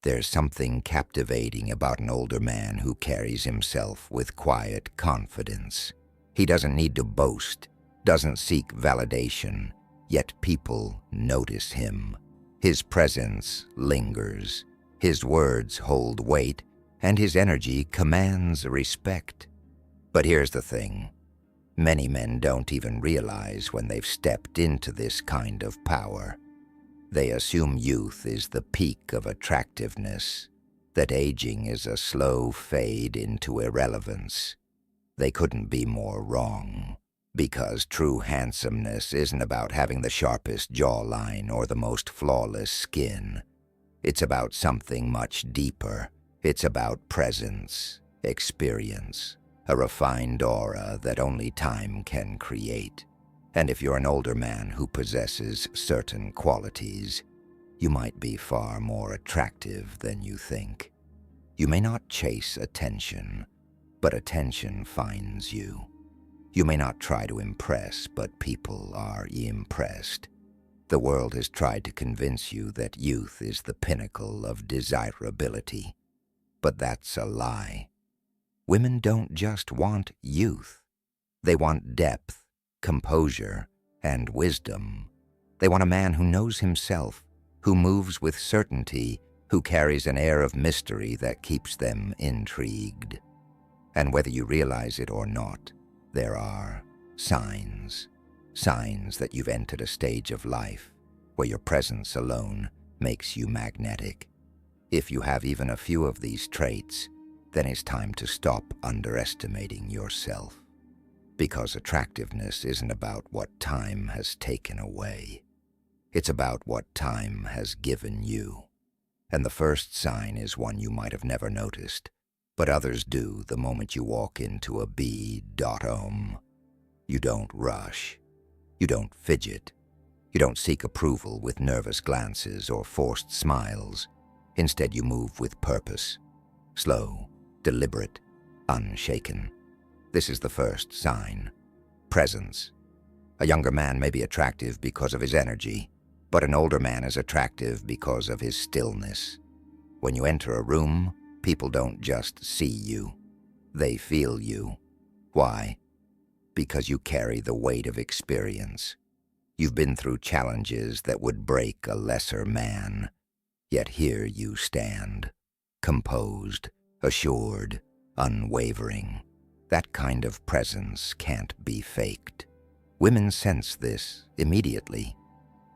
There's something captivating about an older man who carries himself with quiet confidence. He doesn't need to boast, doesn't seek validation, yet people notice him. His presence lingers, his words hold weight, and his energy commands respect. But here's the thing. Many men don't even realize when they've stepped into this kind of power. They assume youth is the peak of attractiveness, that aging is a slow fade into irrelevance. They couldn't be more wrong, because true handsomeness isn't about having the sharpest jawline or the most flawless skin. It's about something much deeper. It's about presence, experience, a refined aura that only time can create. And if you're an older man who possesses certain qualities, you might be far more attractive than you think. You may not chase attention, but attention finds you. You may not try to impress, but people are impressed. The world has tried to convince you that youth is the pinnacle of desirability, but that's a lie. Women don't just want youth. They want depth, composure, and wisdom. They want a man who knows himself, who moves with certainty, who carries an air of mystery that keeps them intrigued. And whether you realize it or not, there are signs that you've entered a stage of life where your presence alone makes you magnetic. If you have even a few of these traits, then it's time to stop underestimating yourself. Because attractiveness isn't about what time has taken away. It's about what time has given you. And the first sign is one you might have never noticed, but others do the moment you walk into a B.om. You don't rush. You don't fidget. You don't seek approval with nervous glances or forced smiles. Instead, you move with purpose. Slow, deliberate, unshaken. This is the first sign. Presence. A younger man may be attractive because of his energy, but an older man is attractive because of his stillness. When you enter a room, people don't just see you. They feel you. Why? Because you carry the weight of experience. You've been through challenges that would break a lesser man. Yet here you stand, composed, assured, unwavering. That kind of presence can't be faked. Women sense this immediately.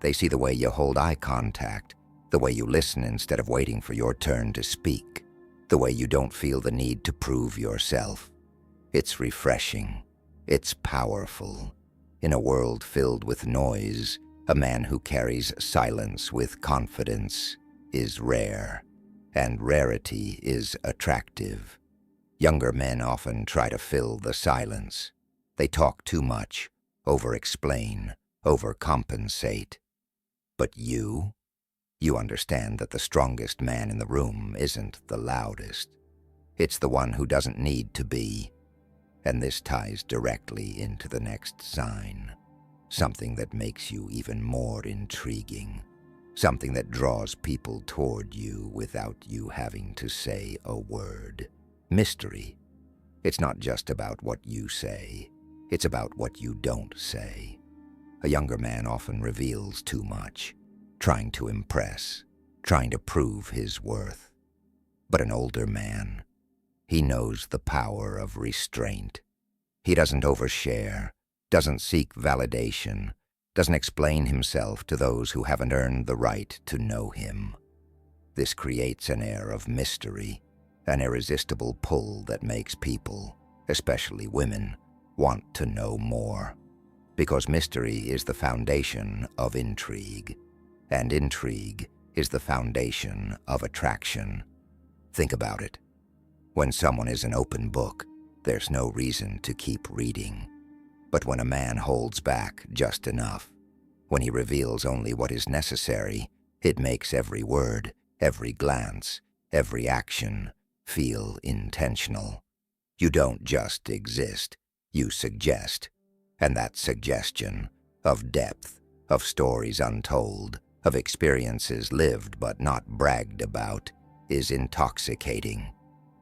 They see the way you hold eye contact, the way you listen instead of waiting for your turn to speak, the way you don't feel the need to prove yourself. It's refreshing. It's powerful. In a world filled with noise, a man who carries silence with confidence is rare, and rarity is attractive. Younger men often try to fill the silence. They talk too much, over-explain, overcompensate. But you understand that the strongest man in the room isn't the loudest. It's the one who doesn't need to be. And this ties directly into the next sign. Something that makes you even more intriguing. Something that draws people toward you without you having to say a word. Mystery. It's not just about what you say. It's about what you don't say. A younger man often reveals too much, trying to impress, trying to prove his worth. But an older man, he knows the power of restraint. He doesn't overshare, doesn't seek validation, doesn't explain himself to those who haven't earned the right to know him. This creates an air of mystery, an irresistible pull that makes people, especially women, want to know more. Because mystery is the foundation of intrigue, and intrigue is the foundation of attraction. Think about it. When someone is an open book, there's no reason to keep reading. But when a man holds back just enough, when he reveals only what is necessary, it makes every word, every glance, every action feel intentional. You don't just exist, you suggest. And that suggestion of depth, of stories untold, of experiences lived but not bragged about, is intoxicating.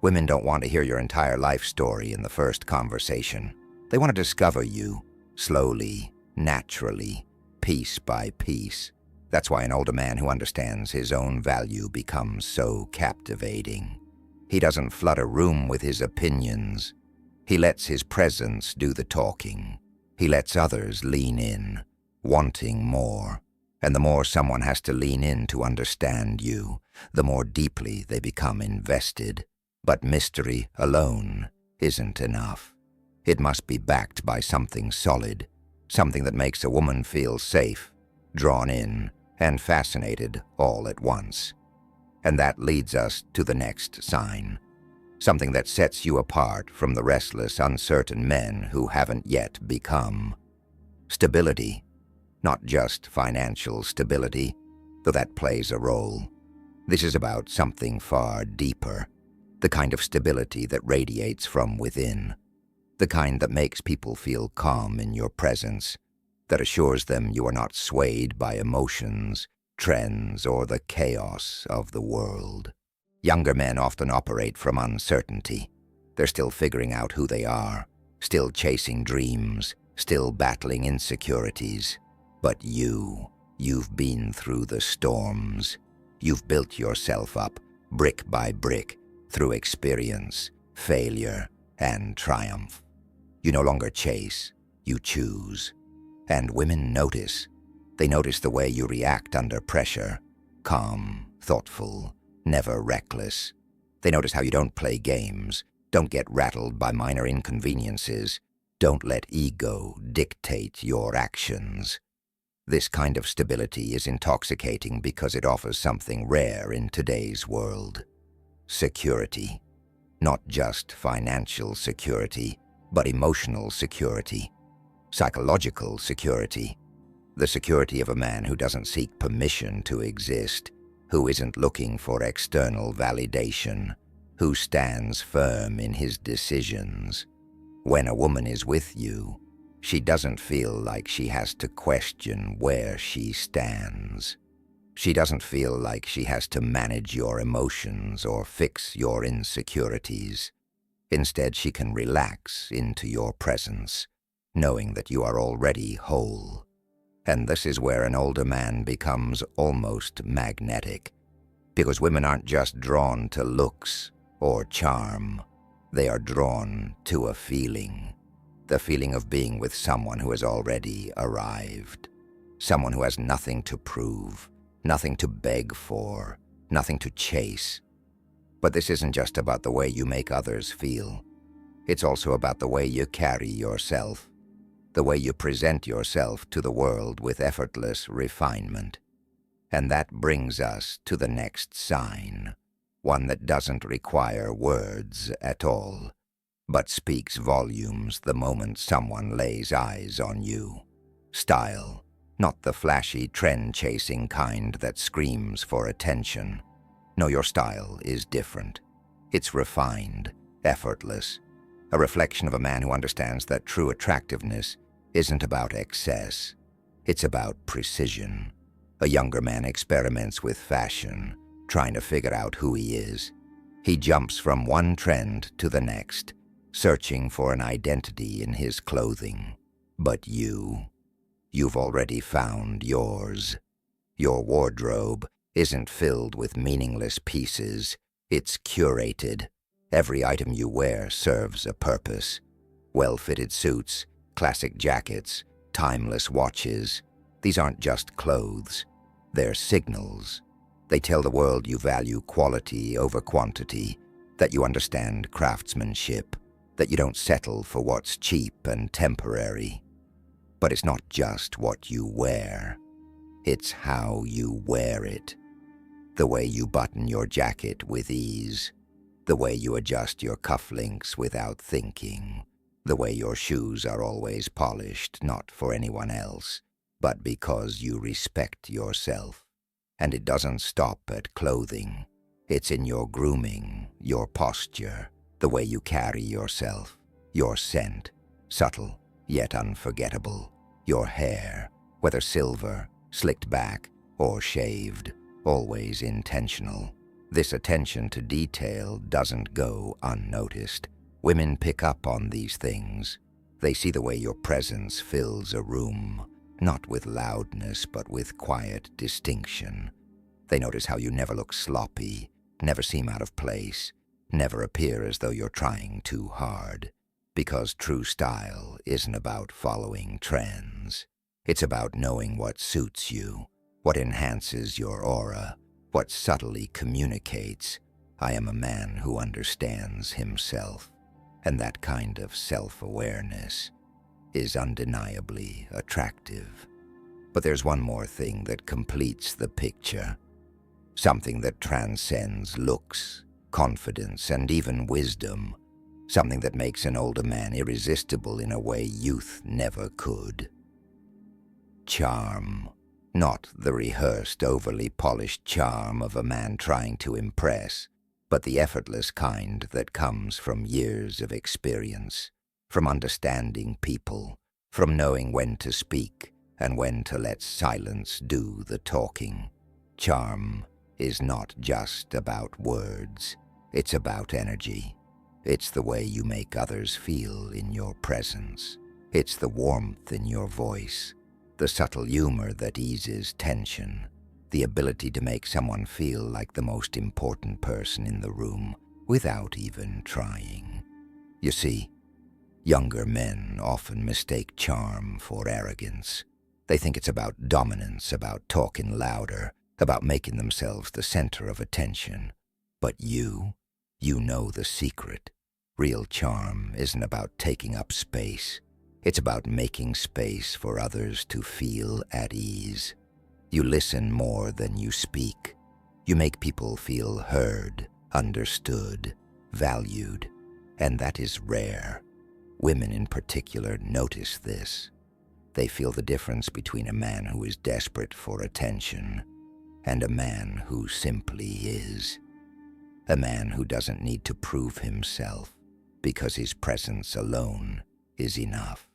Women don't want to hear your entire life story in the first conversation. They want to discover you, slowly, naturally, piece by piece. That's why an older man who understands his own value becomes so captivating. He doesn't flood a room with his opinions. He lets his presence do the talking. He lets others lean in, wanting more. And the more someone has to lean in to understand you, the more deeply they become invested. But mystery alone isn't enough. It must be backed by something solid, something that makes a woman feel safe, drawn in, and fascinated all at once. And that leads us to the next sign, something that sets you apart from the restless, uncertain men who haven't yet become. Stability, not just financial stability, though that plays a role. This is about something far deeper, the kind of stability that radiates from within, the kind that makes people feel calm in your presence, that assures them you are not swayed by emotions, trends, or the chaos of the world. Younger men often operate from uncertainty. They're still figuring out who they are, still chasing dreams, still battling insecurities. But you've been through the storms. You've built yourself up, brick by brick, through experience, failure, and triumph. You no longer chase, you choose. And women notice. They notice the way you react under pressure, calm, thoughtful, never reckless. They notice how you don't play games, don't get rattled by minor inconveniences, don't let ego dictate your actions. This kind of stability is intoxicating because it offers something rare in today's world. Security. Not just financial security, but emotional security. Psychological security. The security of a man who doesn't seek permission to exist, who isn't looking for external validation, who stands firm in his decisions. When a woman is with you, she doesn't feel like she has to question where she stands. She doesn't feel like she has to manage your emotions or fix your insecurities. Instead, she can relax into your presence, knowing that you are already whole. And this is where an older man becomes almost magnetic, because women aren't just drawn to looks or charm. They are drawn to a feeling, the feeling of being with someone who has already arrived, someone who has nothing to prove, nothing to beg for, nothing to chase. But this isn't just about the way you make others feel. It's also about the way you carry yourself, the way you present yourself to the world with effortless refinement. And that brings us to the next sign, one that doesn't require words at all, but speaks volumes the moment someone lays eyes on you. Style. Not the flashy, trend-chasing kind that screams for attention. No, your style is different. It's refined, effortless, a reflection of a man who understands that true attractiveness isn't about excess. It's about precision. A younger man experiments with fashion, trying to figure out who he is. He jumps from one trend to the next, searching for an identity in his clothing. But you've already found yours. Your wardrobe isn't filled with meaningless pieces. It's curated. Every item you wear serves a purpose. Well-fitted suits, classic jackets, timeless watches. These aren't just clothes. They're signals. They tell the world you value quality over quantity, that you understand craftsmanship, that you don't settle for what's cheap and temporary. But it's not just what you wear. It's how you wear it. The way you button your jacket with ease. The way you adjust your cufflinks without thinking. The way your shoes are always polished, not for anyone else, but because you respect yourself. And it doesn't stop at clothing. It's in your grooming, your posture, the way you carry yourself, your scent, subtle yet unforgettable, your hair, whether silver, slicked back, or shaved, always intentional. This attention to detail doesn't go unnoticed. Women pick up on these things. They see the way your presence fills a room, not with loudness, but with quiet distinction. They notice how you never look sloppy, never seem out of place, never appear as though you're trying too hard. Because true style isn't about following trends. It's about knowing what suits you, what enhances your aura, what subtly communicates, I am a man who understands himself. And that kind of self-awareness is undeniably attractive. But there's one more thing that completes the picture. Something that transcends looks, confidence, and even wisdom. Something that makes an older man irresistible in a way youth never could. Charm. Not the rehearsed, overly polished charm of a man trying to impress, but the effortless kind that comes from years of experience, from understanding people, from knowing when to speak and when to let silence do the talking. Charm is not just about words, it's about energy. It's the way you make others feel in your presence. It's the warmth in your voice, the subtle humor that eases tension, the ability to make someone feel like the most important person in the room without even trying. You see, younger men often mistake charm for arrogance. They think it's about dominance, about talking louder, about making themselves the center of attention. But you know the secret. Real charm isn't about taking up space. It's about making space for others to feel at ease. You listen more than you speak. You make people feel heard, understood, valued, and that is rare. Women in particular notice this. They feel the difference between a man who is desperate for attention and a man who simply is. A man who doesn't need to prove himself because his presence alone is enough.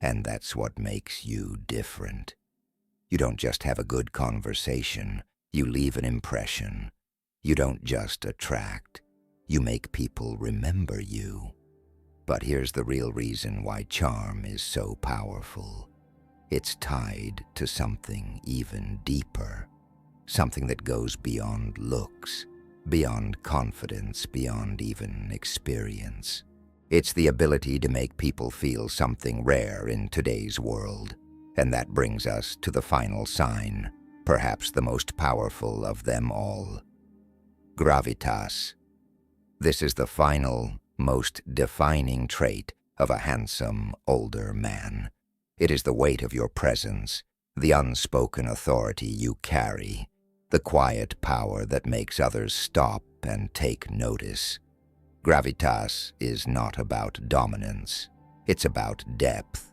And that's what makes you different. You don't just have a good conversation, you leave an impression. You don't just attract, you make people remember you. But here's the real reason why charm is so powerful. It's tied to something even deeper, something that goes beyond looks, beyond confidence, beyond even experience. It's the ability to make people feel something rare in today's world. And that brings us to the final sign, perhaps the most powerful of them all. Gravitas. This is the final, most defining trait of a handsome, older man. It is the weight of your presence, the unspoken authority you carry, the quiet power that makes others stop and take notice. Gravitas is not about dominance. It's about depth.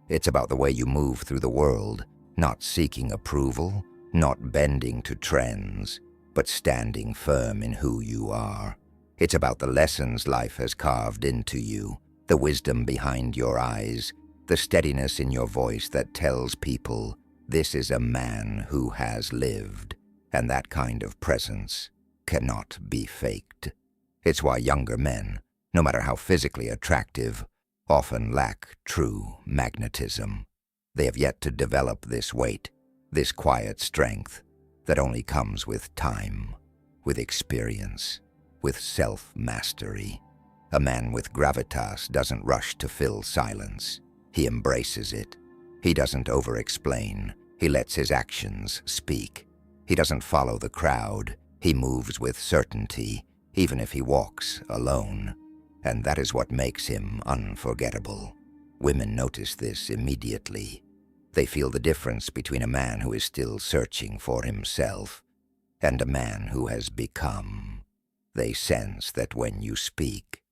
It's about the way you move through the world, not seeking approval, not bending to trends, but standing firm in who you are. It's about the lessons life has carved into you, the wisdom behind your eyes, the steadiness in your voice that tells people, this is a man who has lived, and that kind of presence cannot be faked. It's why younger men, no matter how physically attractive, often lack true magnetism. They have yet to develop this weight, this quiet strength that only comes with time, with experience, with self-mastery. A man with gravitas doesn't rush to fill silence. He embraces it. He doesn't over-explain. He lets his actions speak. He doesn't follow the crowd. He moves with certainty, even if he walks alone. And that is what makes him unforgettable. Women notice this immediately. They feel the difference between a man who is still searching for himself and a man who has become. They sense that when you speak,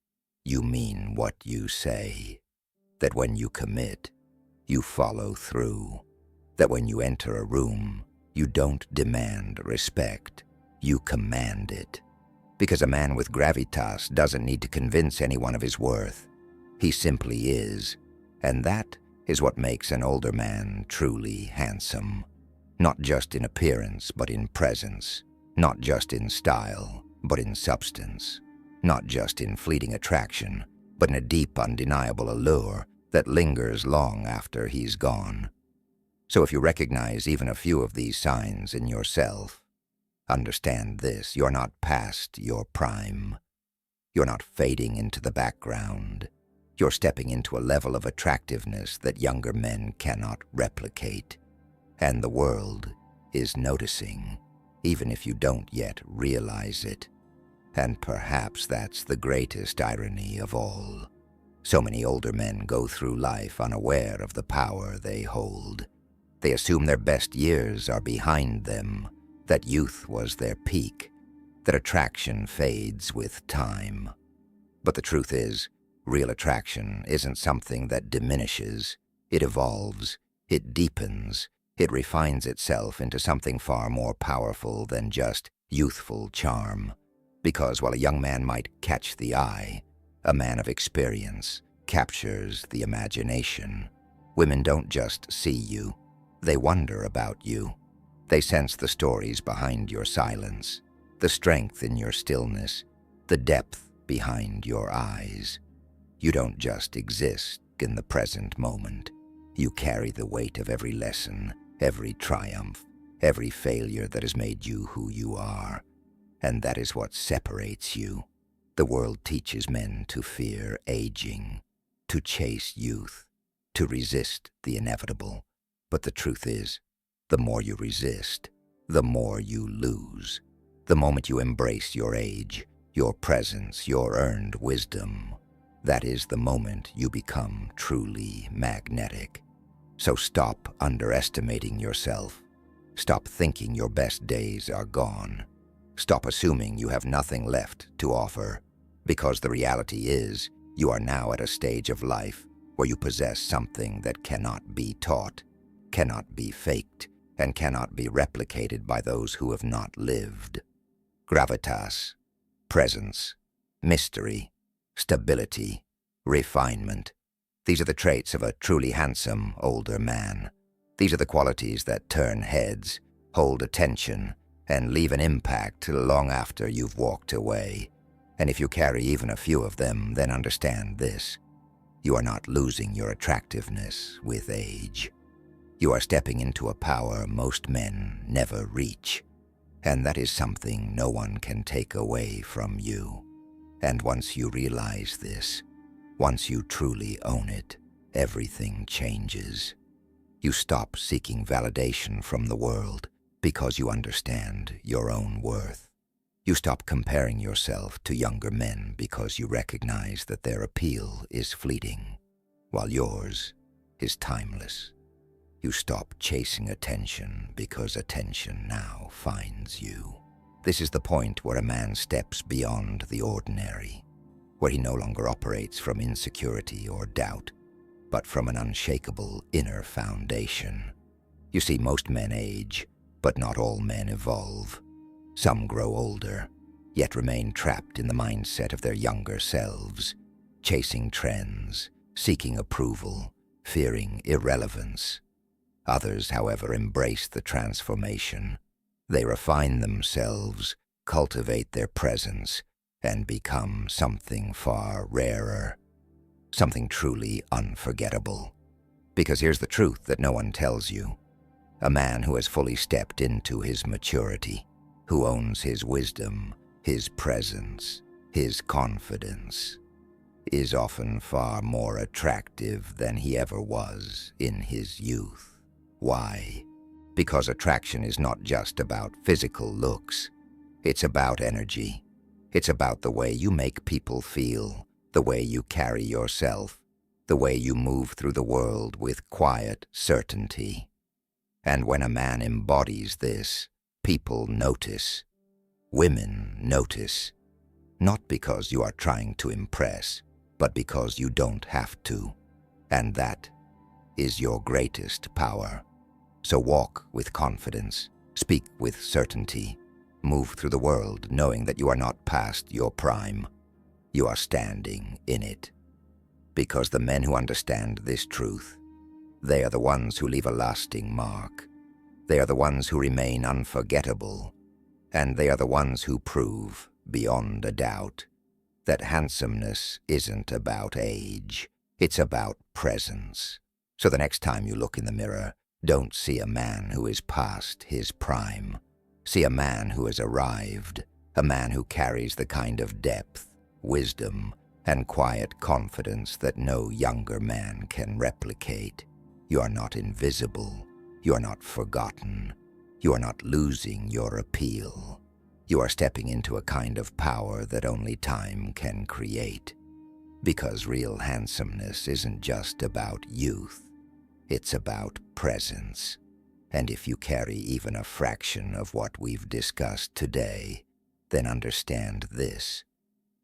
you mean what you say. That when you commit, you follow through. That when you enter a room, you don't demand respect, you command it. Because a man with gravitas doesn't need to convince anyone of his worth. He simply is. And that is what makes an older man truly handsome. Not just in appearance, but in presence. Not just in style, but in substance. Not just in fleeting attraction, but in a deep, undeniable allure that lingers long after he's gone. So if you recognize even a few of these signs in yourself, understand this: you're not past your prime. You're not fading into the background. You're stepping into a level of attractiveness that younger men cannot replicate. And the world is noticing, even if you don't yet realize it. And perhaps that's the greatest irony of all. So many older men go through life unaware of the power they hold. They assume their best years are behind them, that youth was their peak, that attraction fades with time. But the truth is, real attraction isn't something that diminishes. It evolves, it deepens, it refines itself into something far more powerful than just youthful charm. Because while a young man might catch the eye, a man of experience captures the imagination. Women don't just see you, they wonder about you. They sense the stories behind your silence, the strength in your stillness, the depth behind your eyes. You don't just exist in the present moment. You carry the weight of every lesson, every triumph, every failure that has made you who you are. And that is what separates you. The world teaches men to fear aging, to chase youth, to resist the inevitable. But the truth is, the more you resist, the more you lose. The moment you embrace your age, your presence, your earned wisdom, that is the moment you become truly magnetic. So stop underestimating yourself. Stop thinking your best days are gone. Stop assuming you have nothing left to offer, because the reality is, you are now at a stage of life where you possess something that cannot be taught, cannot be faked, and cannot be replicated by those who have not lived. Gravitas, presence, mystery, stability, refinement. These are the traits of a truly handsome older man. These are the qualities that turn heads, hold attention, and leave an impact long after you've walked away. And if you carry even a few of them, then understand this: you are not losing your attractiveness with age. You are stepping into a power most men never reach, and that is something no one can take away from you. And once you realize this, once you truly own it, everything changes. You stop seeking validation from the world because you understand your own worth. You stop comparing yourself to younger men because you recognize that their appeal is fleeting, while yours is timeless. You stop chasing attention because attention now finds you. This is the point where a man steps beyond the ordinary, where he no longer operates from insecurity or doubt, but from an unshakable inner foundation. You see, most men age, but not all men evolve. Some grow older, yet remain trapped in the mindset of their younger selves, chasing trends, seeking approval, fearing irrelevance. Others, however, embrace the transformation. They refine themselves, cultivate their presence, and become something far rarer, something truly unforgettable. Because here's the truth that no one tells you. A man who has fully stepped into his maturity, who owns his wisdom, his presence, his confidence, is often far more attractive than he ever was in his youth. Why? Because attraction is not just about physical looks. It's about energy. It's about the way you make people feel, the way you carry yourself, the way you move through the world with quiet certainty. And when a man embodies this, people notice. Women notice. Not because you are trying to impress, but because you don't have to. And that is your greatest power. So walk with confidence, speak with certainty, move through the world knowing that you are not past your prime. You are standing in it. Because the men who understand this truth, they are the ones who leave a lasting mark. They are the ones who remain unforgettable. And they are the ones who prove, beyond a doubt, that handsomeness isn't about age, it's about presence. So the next time you look in the mirror, don't see a man who is past his prime. See a man who has arrived, a man who carries the kind of depth, wisdom, and quiet confidence that no younger man can replicate. You are not invisible. You are not forgotten. You are not losing your appeal. You are stepping into a kind of power that only time can create. Because real handsomeness isn't just about youth. It's about presence. And if you carry even a fraction of what we've discussed today, then understand this.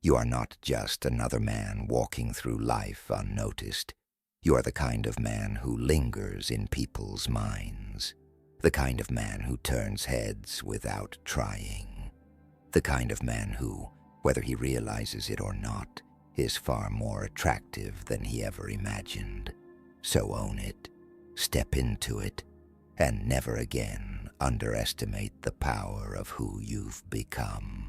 You are not just another man walking through life unnoticed. You are the kind of man who lingers in people's minds. The kind of man who turns heads without trying. The kind of man who, whether he realizes it or not, is far more attractive than he ever imagined. So own it, step into it, and never again underestimate the power of who you've become.